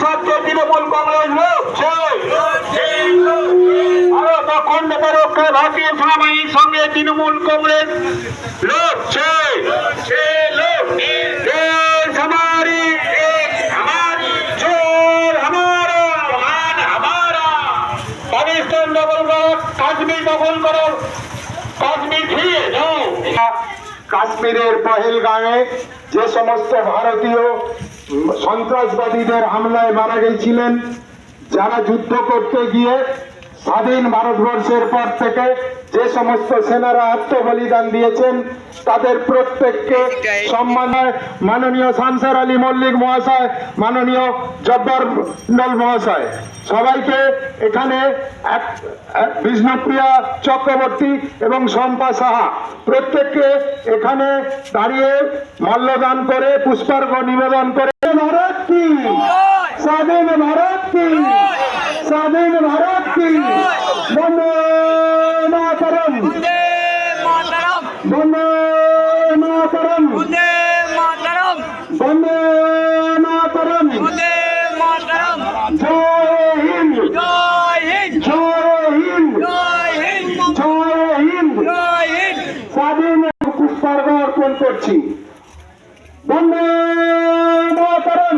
ছাত্র তৃণমূল কংগ্রেস লড়ছে, ভারত অখণ্ডতা রক্ষায় ভারতীয় সেনাবাহিনীর সঙ্গে তৃণমূল কংগ্রেস লড়ছে। দেশ हमारी, জোর हमारा, পাকিস্তান দখল করো, কাশ্মীর দখল করো, কাশ্মীর ফিরিয়ে দাও। কাশ্মীরের পহেলগাঁওয়ে যে সমস্ত ভারতীয় সন্ত্রাসবাদীদের হামলায় মারা গেছিলেন, যারা যুদ্ধ করতে গিয়ে স্বাধীন ভারতবর্ষের পর থেকে যে সমস্ত সেনারা আত্মবলিদান দিয়েছেন, তাদের প্রত্যেককে সম্মান মাননীয় শামসার আলী মল্লিক মহাশয়, মাননীয় জব্বার মন্ডল মহাশয়, সবাইকে এখানে বিষ্ণুপ্রিয়া চক্রবর্তী এবং শম্পা সাহা প্রত্যেককে এখানে দাঁড়িয়ে মাল্যদান করে পুষ্পার্ঘ্য নিবেদন করে। ভারত কি স্বাধীন, ভারত কি স্বাধীন, ভারত কি বন্দে মাতরম, বন্দে মাতরম, বন্দে মাতরম, জয় হিন্দ, জয় হিন্দ, জয় হিন্দ। স্বাধীন পুষ্পার্ঘ্য অর্পণ করছি। বন্দে মাতরম।